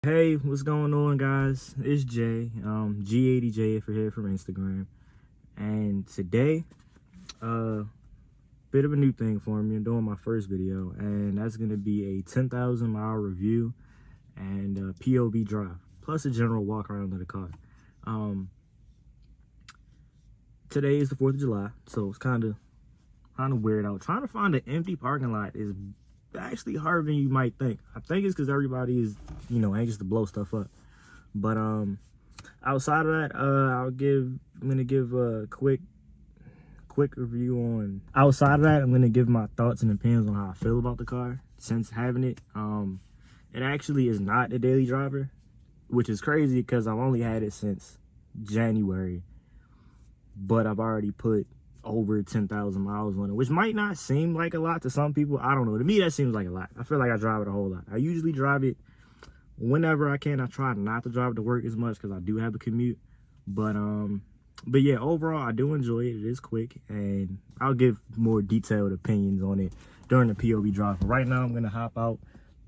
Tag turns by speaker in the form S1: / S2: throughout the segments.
S1: Hey, what's going on, guys? It's Jay, G80 J if you're here from Instagram. And today, bit of a new thing for me. I'm doing my first video, and that's going to be a 10,000 mile review and POV drive, plus a general walk around of the car. Today is the 4th of July, so it's kind of weird out. Trying to find an empty parking lot is actually harder than you might think. I think it's because everybody is, anxious to blow stuff up. But outside of that, I'm gonna give a quick review on. Outside of that, I'm gonna give my thoughts and opinions on how I feel about the car since having it. It actually is not a daily driver, which is crazy because I've only had it since January, but I've already put over 10,000 miles on it, which might not seem like a lot to some people. I don't know. To me, that seems like a lot. I feel like I drive it a whole lot. I usually drive it whenever I can. I try not to drive it to work as much because I do have a commute. But yeah, overall, I do enjoy it. It is quick, and I'll give more detailed opinions on it during the POV drive. But right now, I'm gonna hop out,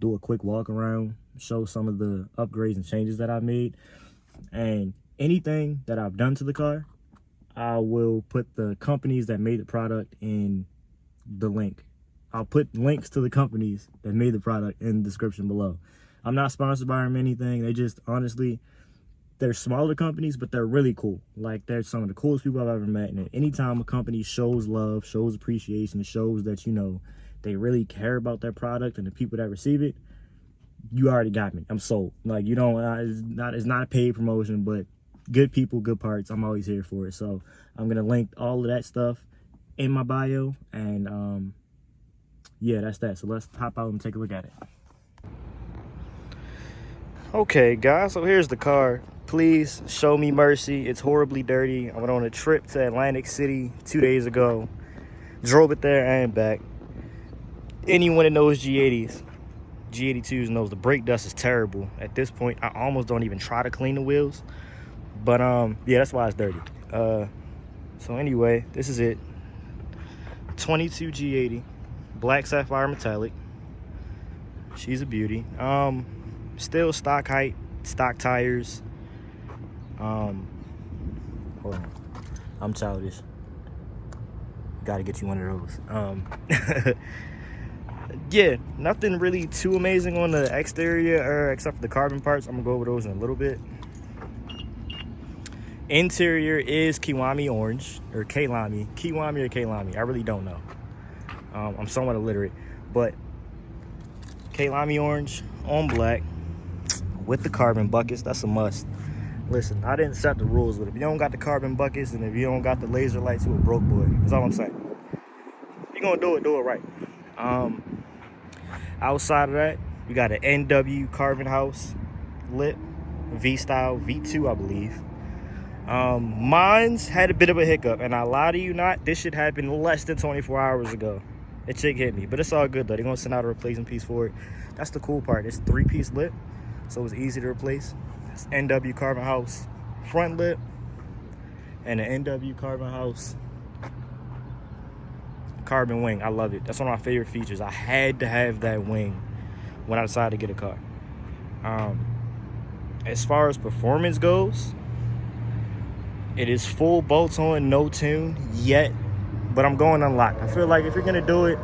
S1: do a quick walk around, show some of the upgrades and changes that I've made, and anything that I've done to the car. I will put the companies that made the product in the link. I'll put links to the companies that made the product in the description below. I'm not sponsored by them or anything. They just, honestly, they're smaller companies, but they're really cool. Like, they're some of the coolest people I've ever met. And anytime a company shows love, shows appreciation, shows that, they really care about their product and the people that receive it, you already got me. I'm sold. Like, it's not a paid promotion, but good people, good parts. I'm always here for it. So I'm gonna link all of that stuff in my bio, and yeah, that's that. So let's hop out and take a look at it. Okay, guys, so here's the car. Please show me mercy. It's horribly dirty. I went on a trip to Atlantic City 2 days ago, drove it there and back. Anyone that knows G80s, G82s knows the brake dust is terrible. At this point, I almost don't even try to clean the wheels. But yeah, that's why it's dirty. So anyway, this is it. 22 G80, black sapphire metallic. She's a beauty. Still stock height, stock tires. Hold on, I'm childish. Gotta get you one of those. Yeah, nothing really too amazing on the exterior, except for the carbon parts. I'm gonna go over those in a little bit. Interior is Kiwami orange, or Kiwami or Kiwami. I really don't know. I'm somewhat illiterate, but Kiwami orange on black with the carbon buckets. That's a must. Listen, I didn't set the rules, but if you don't got the carbon buckets and if you don't got the laser lights, you a broke boy. That's all I'm saying. If you're gonna do it right. Outside of that, we got an NW carbon house lit, V-style, V2, I believe. Mine's had a bit of a hiccup, and I lie to you not, this shit happened less than 24 hours ago. That chick hit me, but it's all good though. They're gonna send out a replacement piece for it. That's the cool part. It's 3-piece lit, so it's easy to replace. It's NW carbon house front lit and an NW carbon house carbon wing. I love it. That's one of my favorite features. I had to have that wing when I decided to get a car. As far as performance goes, it is full bolts on, no tune yet, but I'm going unlocked. I feel like if you're gonna do it,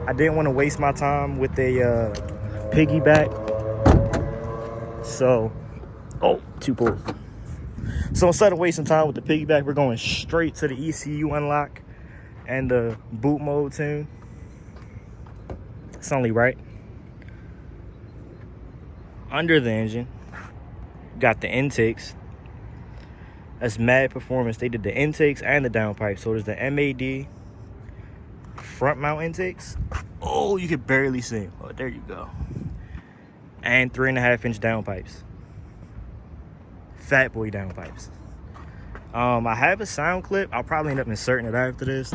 S1: I didn't want to waste my time with a piggyback. So, two pulls. So instead of wasting time with the piggyback, we're going straight to the ECU unlock and the boot mode tune. It's only right. Under the engine, got the intakes. That's mad performance. They did the intakes and the downpipes. So there's the MAD front mount intakes. Oh, you can barely see. Oh, there you go. And 3.5-inch downpipes. Fat boy downpipes. I have a sound clip. I'll probably end up inserting it after this.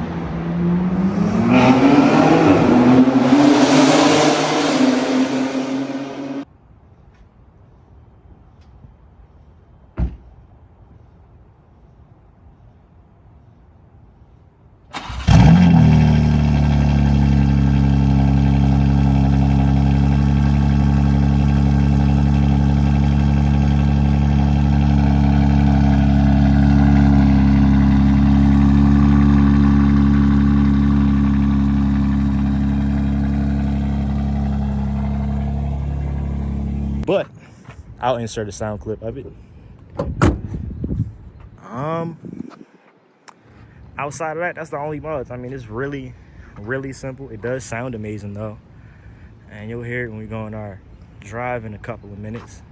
S1: I'll insert a sound clip of it. Outside of that, that's the only mods. I mean, it's really simple. It does sound amazing though, and you'll hear it when we go on our drive in a couple of minutes.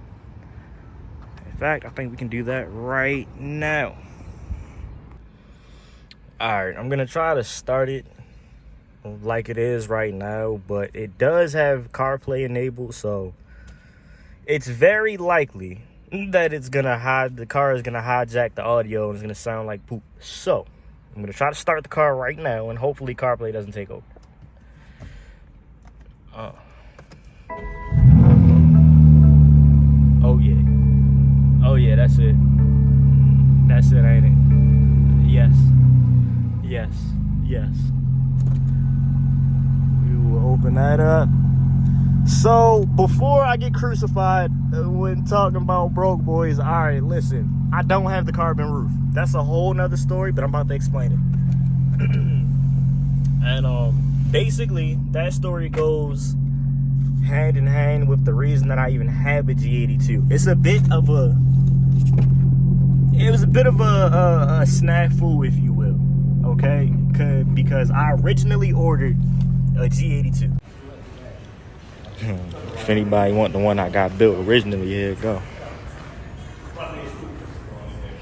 S1: In fact, I think we can do that right now. All right, I'm gonna try to start it like it is right now, but it does have CarPlay enabled, so it's very likely that the car is gonna hijack the audio and it's gonna sound like poop. So I'm gonna try to start the car right now, and hopefully CarPlay doesn't take over. Oh yeah, that's it. That's it, ain't it? Yes. We will open that up. So before I get crucified when talking about broke boys, all right, listen, I don't have the carbon roof. That's a whole nother story, but I'm about to explain it. And basically that story goes hand in hand with the reason that I even have a G82. It was a bit of a snafu, if you will, okay? Because I originally ordered a G82. If anybody want the one I got built originally, here it go.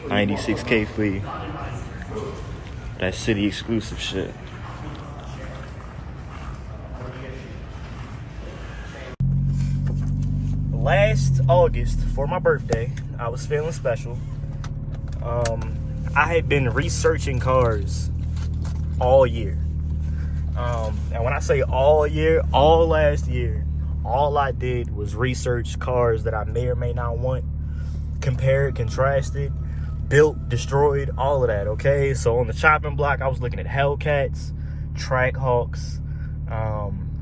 S1: 96K for you. That city exclusive shit. Last August, for my birthday, I was feeling special. I had been researching cars all year. And when I say all year, all last year, all I did was research cars that I may or may not want, compared, contrasted, built, destroyed, all of that, okay? So on the chopping block, I was looking at Hellcats, Trackhawks,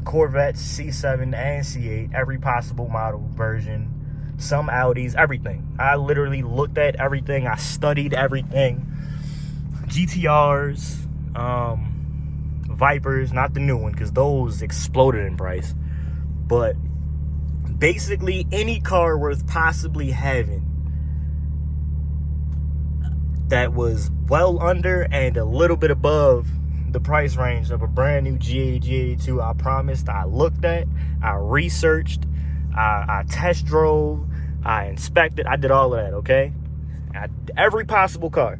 S1: Corvettes, C7 and C8, every possible model version, some Audis, everything. I literally looked at everything. I studied everything. GTRs, Vipers, not the new one, because those exploded in price. But basically any car worth possibly having that was well under and a little bit above the price range of a brand new G80, G82, I promised, I looked at, I researched, I test drove, I inspected, I did all of that, okay? Every possible car.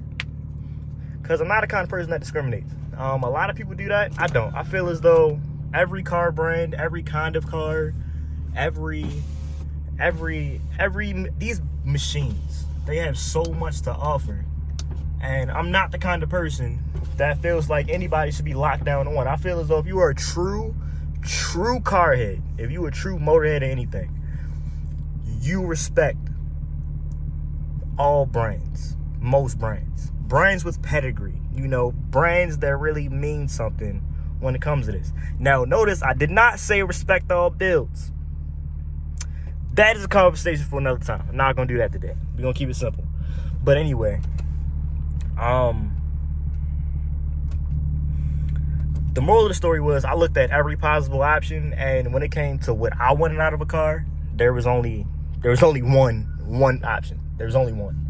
S1: Because I'm not the kind of person that discriminates. A lot of people do that. I don't. I feel as though every car brand, every kind of car, these machines, they have so much to offer. And I'm not the kind of person that feels like anybody should be locked down on one. I feel as though if you are a true car head, if you are a true motorhead or anything, you respect all brands, most brands with pedigree, you know, brands that really mean something when it comes to this. Now, notice I did not say respect all builds. That is a conversation for another time. I'm not gonna do that today. We're gonna keep it simple. But anyway, the moral of the story was I looked at every possible option, and when it came to what I wanted out of a car, there was only one option. There was only one.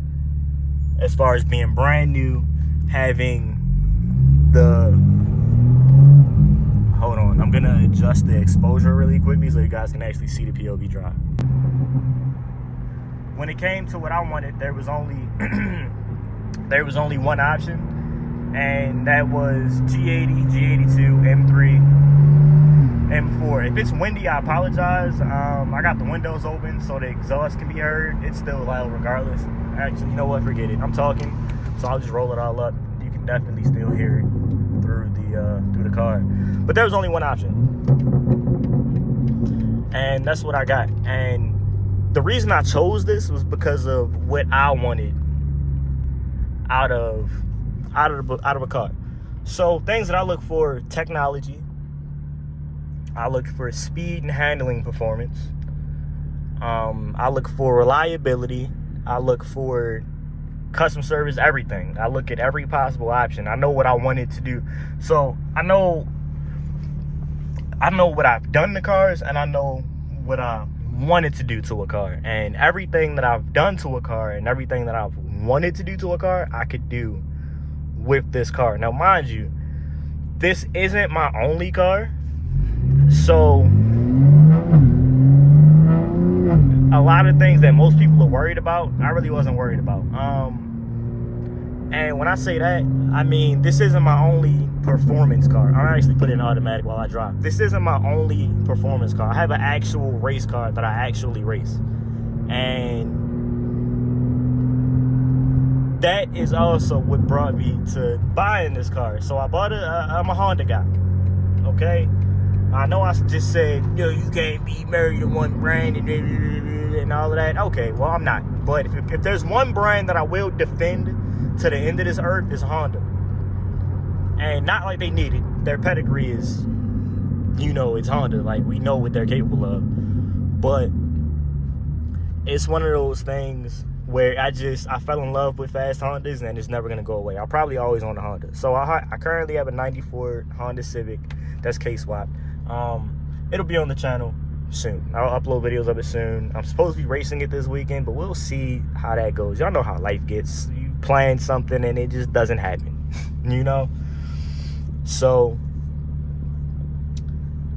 S1: As far as being brand new, having the, hold on, I'm gonna adjust the exposure really quickly so you guys can actually see the POV drive. When it came to what I wanted, there was only one option, and that was G80, G82, M3, M4. If it's windy, I apologize. I got the windows open so the exhaust can be heard. It's still loud regardless. Actually, you know what? Forget it. I'm talking, so I'll just roll it all up. You can definitely still hear it through the car. But there was only one option, and that's what I got. And the reason I chose this was because of what I wanted out of a car. So things that I look for: technology. I look for speed and handling performance. I look for reliability. I look for customer service, everything. I look at every possible option. I know what I wanted to do. So I know what I've done to cars, and I know what I wanted to do to a car. And everything that I've done to a car and everything that I've wanted to do to a car, I could do with this car. Now, mind you, this isn't my only car. So a lot of things that most people are worried about, I really wasn't worried about. And when I say that, I mean, this isn't my only performance car. I'm actually putting in automatic while I drive. This isn't my only performance car. I have an actual race car that I actually race. And that is also what brought me to buying this car. So I bought I'm a Honda guy, okay? I know I just said, yo, you can't be married to one brand and all of that. Okay, well, I'm not. But if there's one brand that I will defend to the end of this earth, is Honda. And not like they need it. Their pedigree is, you know, it's Honda. Like, we know what they're capable of. But it's one of those things where I fell in love with fast Hondas, and it's never going to go away. I'll probably always own a Honda. So I currently have a 94 Honda Civic that's K-swapped. It'll be on the channel soon. I'll upload videos of it soon. I'm supposed to be racing it this weekend, but we'll see how that goes. Y'all know how life gets. You plan something and it just doesn't happen, you know? So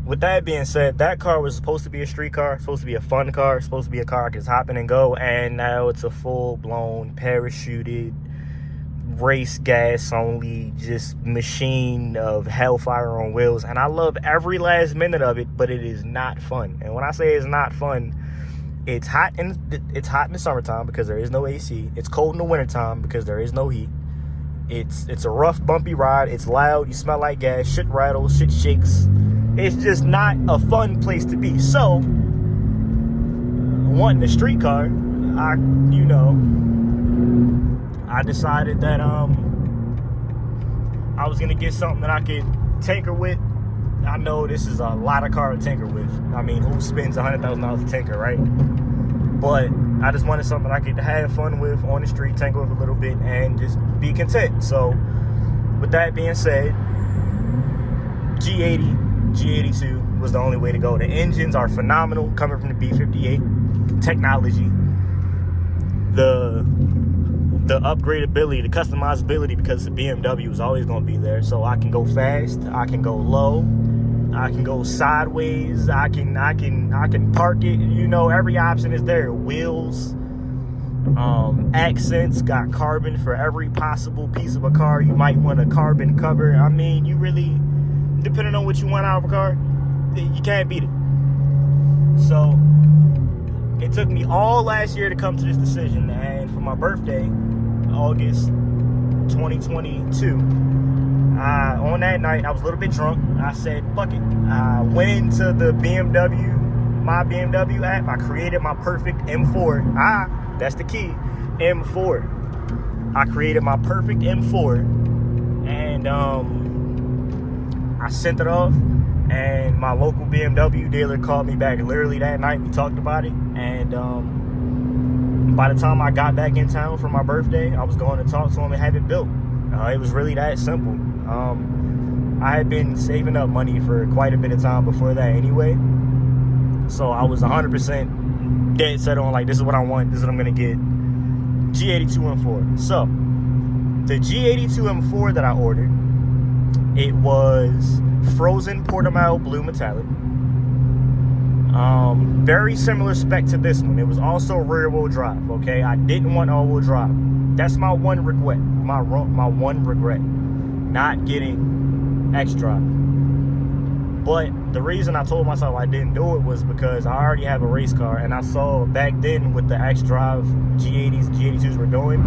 S1: with that being said, that car was supposed to be a street car, supposed to be a fun car, supposed to be a car I could hop in and go, and now it's a full-blown parachuted race gas only just machine of hellfire on wheels. And I love every last minute of it, but it is not fun. And when I say it's not fun, it's hot in the summertime because there is no AC. It's cold in the wintertime because there is no heat. It's a rough, bumpy ride. It's loud. You smell like gas. Shit rattles. Shit shakes. It's just not a fun place to be. So, wanting a street car, I decided that I was gonna get something that I could tinker with. I know this is a lot of car to tinker with. I mean, who spends $100,000 to tinker, right? But I just wanted something I could have fun with on the street, tinker with a little bit, and just be content. So, with that being said, G80, G82 was the only way to go. The engines are phenomenal, coming from the B58 technology. The upgradability, the customizability, because the BMW is always going to be there. So I can go fast, I can go low, I can go sideways, I can park it. You know, every option is there. Wheels, accents, got carbon for every possible piece of a car you might want a carbon cover. I mean, you really, depending on what you want out of a car, you can't beat it. So it took me all last year to come to this decision, and for my birthday, August 2022, on that night, I was a little bit drunk. I said, fuck it. I went into the my BMW app. I created my perfect M4. That's the key, M4. I created my perfect M4, and I sent it off, and my local BMW dealer called me back literally that night. We talked about it, and by the time I got back in town for my birthday, I was going to talk to him and have it built. It was really that simple. I had been saving up money for quite a bit of time before that anyway, so I was 100% dead set on, like, this is what I want, this is what I'm gonna get. G82 M4. So the G82 M4 that I ordered, it was frozen Portimao blue metallic. Very similar spec to this one. It was also rear wheel drive. Okay, I didn't want all wheel drive. That's my one regret. My one regret, not getting X-Drive. But the reason I told myself I didn't do it was because I already have a race car, and I saw back then with the X-Drive G80s, G82s were doing,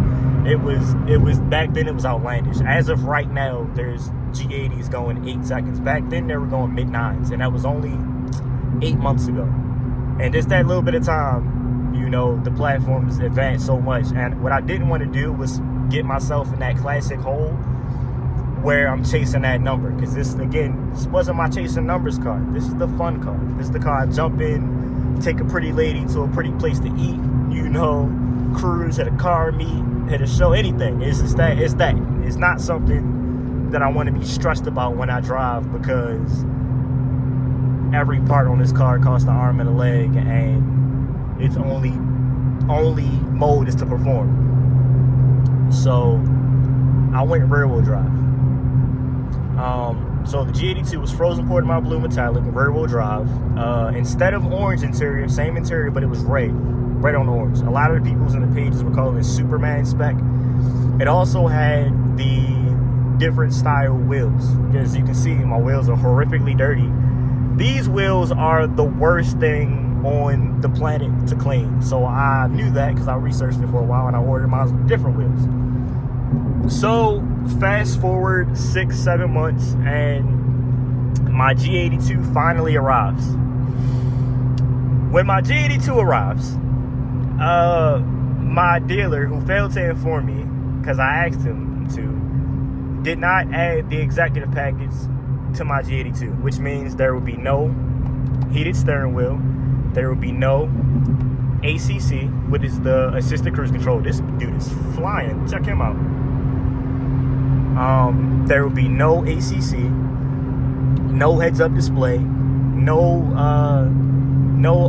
S1: it was back then it was outlandish. As of right now, there's G80s going 8 seconds. Back then they were going mid-9s, and that was only 8 months ago. And just that little bit of time, you know, the platforms advanced so much. And what I didn't want to do was get myself in that classic hole where I'm chasing that number, because this wasn't my chasing numbers car. This is the fun car. This is the car I jump in, take a pretty lady to a pretty place to eat, you know, cruise at a car meet, at a show, anything. It's that. It's not something that I want to be stressed about when I drive, because every part on this car costs an arm and a leg, and its only mode is to perform. So I went rear wheel drive. So the G82 was frozen port my blue metallic, rear wheel drive. Instead of orange interior, same interior, but it was red on orange. A lot of the people's in the pages were calling it Superman spec. It also had the different style wheels. As you can see, my wheels are horrifically dirty. These wheels are the worst thing on the planet to clean. So I knew that because I researched it for a while and I ordered mine with different wheels. So fast forward 6-7 months and my G82 finally arrives. When my G82 arrives, my dealer, who failed to inform me because I asked him to, did not add the executive package to my G82, which means there will be no heated steering wheel, there will be no ACC, which is the assisted cruise control. This dude is flying. Check him out. There will be no ACC, no heads-up display, no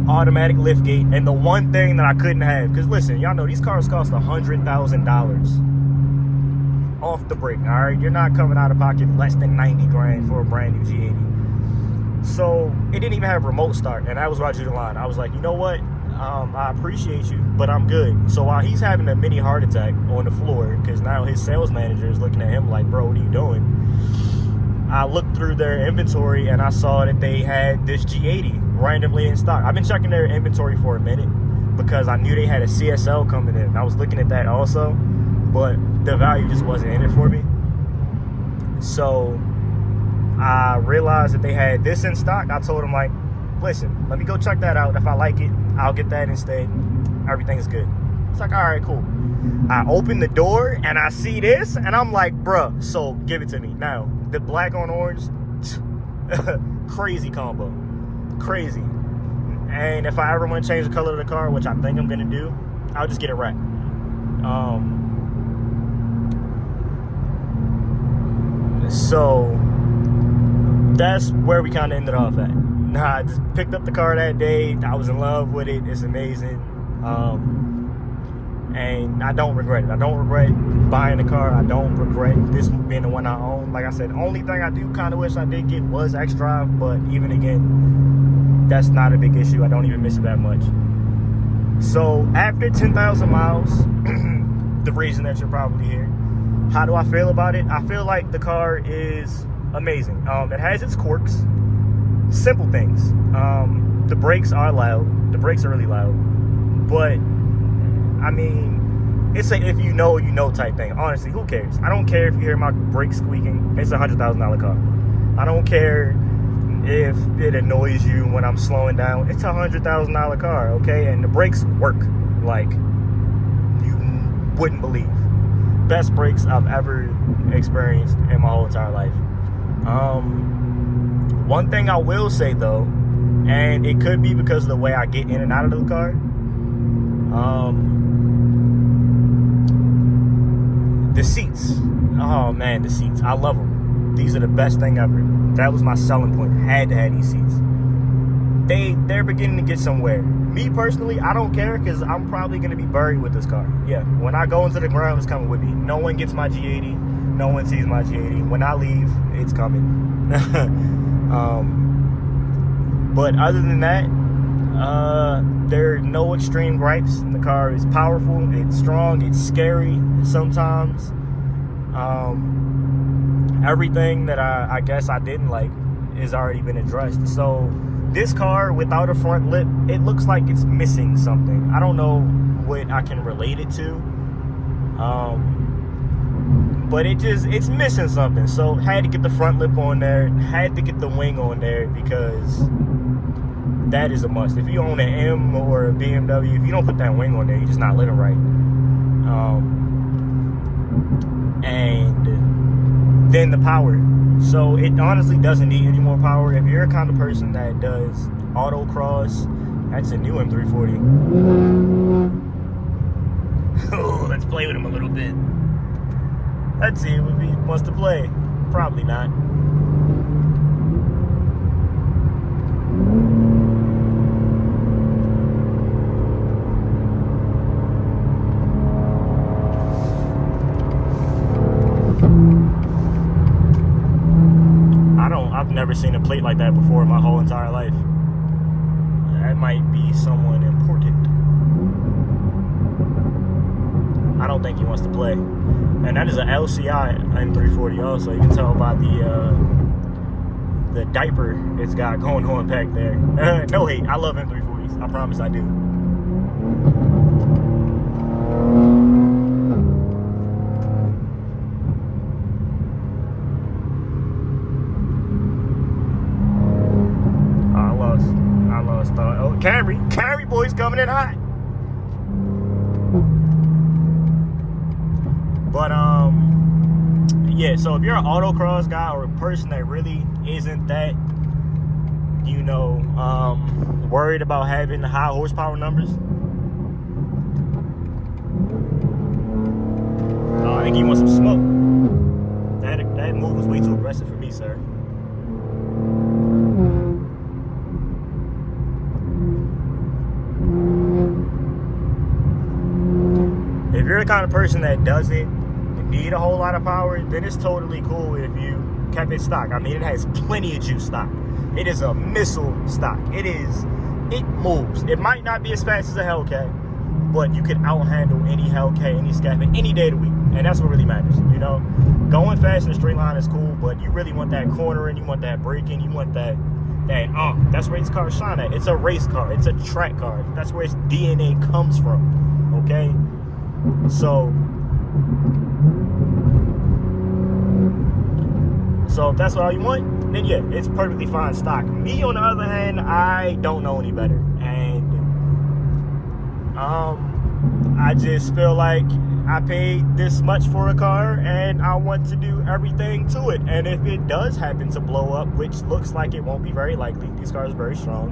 S1: automatic lift gate, and the one thing that I couldn't have, because listen, y'all know these cars cost $100,000 off the break. All right, you're not coming out of pocket less than 90 grand for a brand new G80. So it didn't even have remote start, and that was where I drew the line. I was like, you know what? I appreciate you, but I'm good. So while he's having a mini heart attack on the floor, because now his sales manager is looking at him like, bro, what are you doing? I looked through their inventory and I saw that they had this G80 randomly in stock. I've been checking their inventory for a minute because I knew they had a CSL coming in. I was looking at that also, but the value just wasn't in it for me. So I realized that they had this in stock. I told them, like, listen, let me go check that out. If I like it, I'll get that instead. Everything is good. It's like, all right, cool. I open the door and I see this and I'm like, bruh, so give it to me. Now, the black on orange, crazy combo. Crazy. And if I ever want to change the color of the car, which I think I'm going to do, I'll just get it wrapped. So that's where we kind of ended off at. Nah, I just picked up the car that day. I was in love with it. It's amazing. And I don't regret it. I don't regret buying the car. I don't regret this being the one I own. Like I said, the only thing I do kind of wish I did get was X-Drive, but even again, that's not a big issue. I don't even miss it that much. So after 10,000 miles, the reason that you're probably here, how do I feel about it? I feel like the car is amazing. It has its quirks, simple things. The brakes are loud. The brakes are really loud. But, I mean, it's a if you know, you know type thing. Honestly, who cares? I don't care if you hear my brakes squeaking. It's a $100,000 car. I don't care if it annoys you when I'm slowing down. It's a $100,000 car, okay? And the brakes work like you wouldn't believe. Best brakes I've ever experienced in my whole entire life. One thing I will say though, and it could be because of the way I get in and out of the car, the seats. Oh man, the seats. I love them. These are the best thing ever. That was my selling point. Had to have these seats. They're beginning to get somewhere. Me personally, I don't care because I'm probably going to be buried with this car. Yeah, when I go into the ground, it's coming with me. No one gets my G80. No one sees my G80. When I leave, it's coming. But other than that, there are no extreme gripes. The car is powerful. It's strong. It's scary sometimes. Everything that I guess I didn't like has already been addressed. So this car without a front lip, it looks like it's missing something. I don't know what I can relate it to. But it's missing something. So had to get the front lip on there, had to get the wing on there because that is a must. If you own an M or a BMW, if you don't put that wing on there, you're just not living right. And then the power. So it honestly doesn't need any more power. If you're a kind of person that does autocross, that's a new M340. Oh, let's play with him a little bit. Let's see if he wants to play. Probably not. never seen a plate like that before in my whole entire life. That might be someone important. I don't think he wants to play. And that is an LCI M340 also. You can tell by the diaper it's got going on back there. No hate, I love M340s. I promise I do. I lost thought. Oh, Camry boy's coming in hot. But yeah, so if you're an autocross guy or a person that really isn't that, you know, worried about having high horsepower numbers, I think he wants some smoke. That move was way too aggressive for me, sir. If you're the kind of person that doesn't need a whole lot of power, then it's totally cool if you kept it stock. I mean, it has plenty of juice stock. It is a missile stock. It moves. It might not be as fast as a Hellcat, but you can outhandle any Hellcat, any Scaffold, any day of the week. And that's what really matters, you know? Going fast in a straight line is cool, but you really want that cornering, you want that braking, you want that's where these cars shine at. It's a race car. It's a track car. That's where its DNA comes from, okay? So if that's all you want, then yeah, it's perfectly fine stock. Me, on the other hand, I don't know any better. And I just feel like I paid this much for a car and I want to do everything to it. And if it does happen to blow up, which looks like it won't be very likely, these cars are very strong,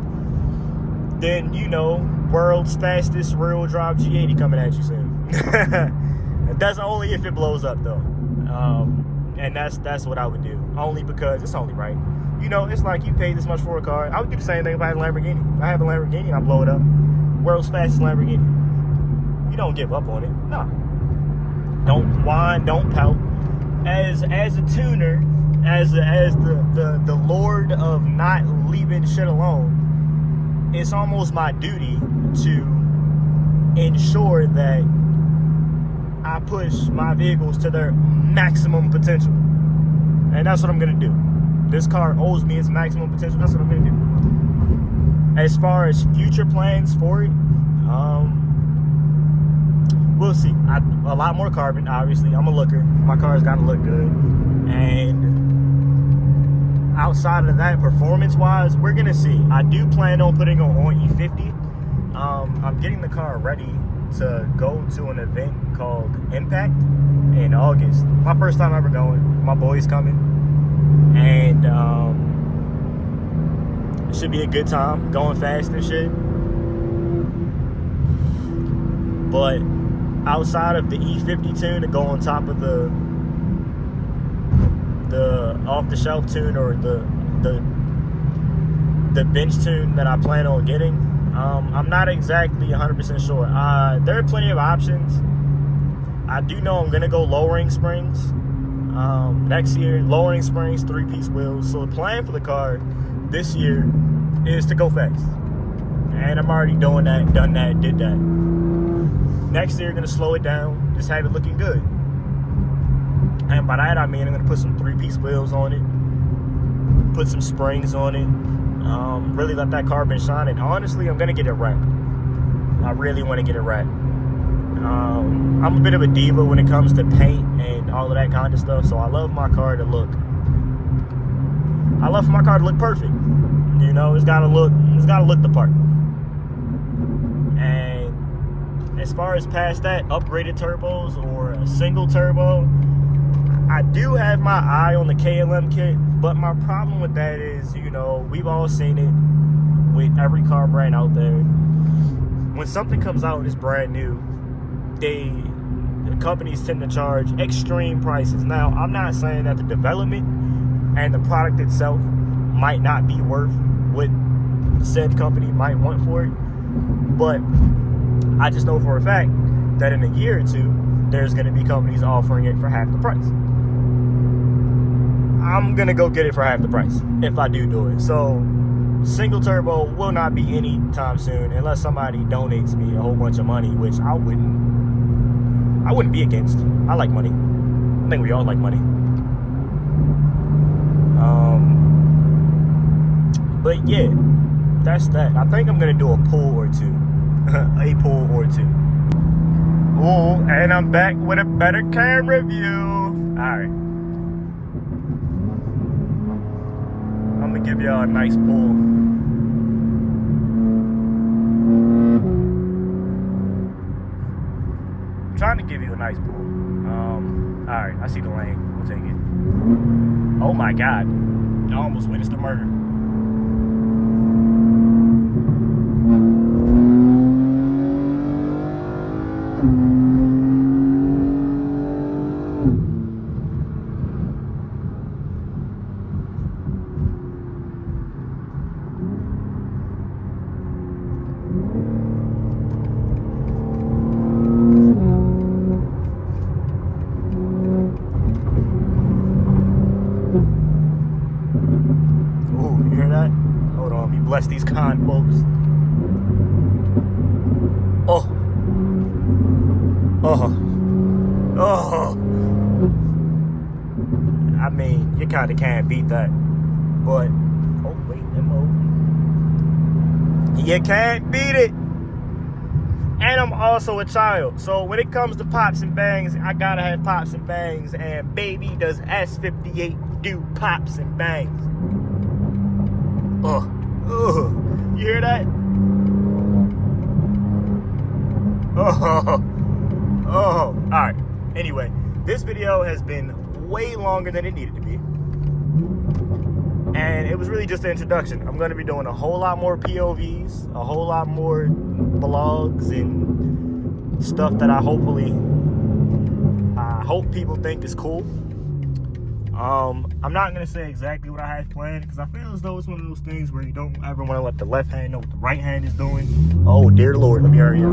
S1: then, you know, world's fastest rear-wheel drive G80 coming at you soon. That's only if it blows up, though. And that's what I would do. Only because it's only right. You know, it's like you paid this much for a car. I would do the same thing if I had a Lamborghini. If I have a Lamborghini and I blow it up, world's fastest Lamborghini. You don't give up on it. No. Don't whine, don't pout. As a tuner, as the lord of not leaving shit alone, it's almost my duty to ensure that I push my vehicles to their maximum potential. And that's what I'm gonna do. This car owes me its maximum potential. That's what I'm gonna do. As far as future plans for it, we'll see. A lot more carbon, obviously. I'm a looker. My car's gotta look good. And outside of that, performance-wise, we're gonna see. I do plan on putting on E50. I'm getting the car ready to go to an event called Impact in August. My first time ever going. My boy's coming. And it should be a good time, going fast and shit. But outside of the E50 tune to go on top of the off-the-shelf tune or the bench tune that I plan on getting, I'm not exactly 100% sure. There are plenty of options. I do know I'm gonna go lowering springs next year. Lowering springs, 3-piece wheels. So the plan for the car this year is to go fast, and I'm already doing that, done that, did that. Next year, gonna slow it down, just have it looking good. And by that I mean I'm gonna put some 3-piece wheels on it, put some springs on it, really let that carbon shine. And honestly, I'm gonna get it wrapped. I really want to get it wrapped. I'm a bit of a diva when it comes to paint and all of that kind of stuff, so I love my car to look perfect. You know, it's gotta look the part. And as far as past that, upgraded turbos or a single turbo, I do have my eye on the KLM kit, but my problem with that is, you know, we've all seen it with every car brand out there. When something comes out and it's brand new, the companies tend to charge extreme prices. Now, I'm not saying that the development and the product itself might not be worth what said company might want for it, but I just know for a fact that in a year or two, there's going to be companies offering it for half the price. I'm gonna go get it for half the price if I do it. So single turbo will not be anytime soon unless somebody donates me a whole bunch of money, which I wouldn't be against. I like money. I think we all like money. But yeah, that's that. I think I'm gonna do a pull or two. A pull or two. Ooh, and I'm back with a better camera view. Alright. I'm gonna give y'all a nice pull. I'm trying to give you a nice pull. Alright, I see the lane. We'll take it. Oh my god. I almost witnessed a murder. Bless these kind folks. Oh. I mean, you kind of can't beat that. But, oh wait, you can't beat it. And I'm also a child. So when it comes to pops and bangs, I gotta have pops and bangs. And baby, does S58 do pops and bangs. You hear that? Alright. Anyway, this video has been way longer than it needed to be. And it was really just an introduction. I'm going to be doing a whole lot more POVs, a whole lot more vlogs and stuff that I hope people think is cool. I'm not going to say exactly what I have planned because I feel as though it's one of those things where you don't ever want to let the left hand know what the right hand is doing. Oh, dear Lord, let me hurry up.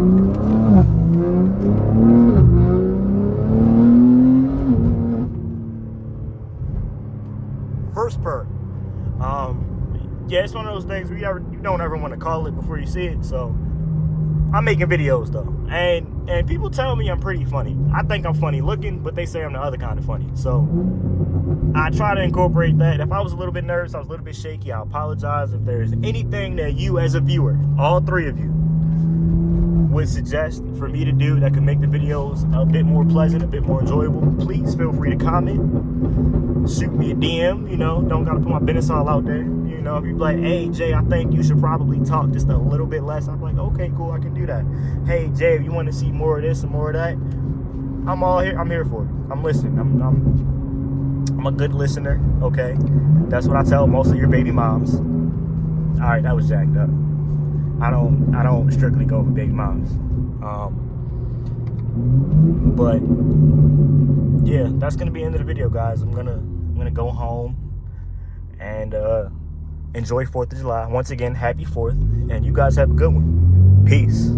S1: First perk. Yeah, it's one of those things where you don't ever want to call it before you see it, so I'm making videos though. And people tell me I'm pretty funny. I think I'm funny looking, but they say I'm the other kind of funny. So I try to incorporate that. If I was a little bit nervous, I was a little bit shaky, I apologize. If there's anything that you as a viewer, all three of you, would suggest for me to do that could make the videos a bit more pleasant, a bit more enjoyable, please feel free to comment. Shoot me a DM, you know, don't gotta put my business all out there. You know, if you're like, hey Jay, I think you should probably talk just a little bit less, I'm like, okay, cool, I can do that. Hey Jay, if you want to see more of this and more of that, I'm here for it. I'm listening. I'm a good listener, okay? That's what I tell most of your baby moms. All right, that was jacked up. I don't strictly go for baby moms. But yeah, that's gonna be the end of the video, guys. I'm gonna go home and enjoy 4th of July. Once again, happy 4th, and you guys have a good one. Peace.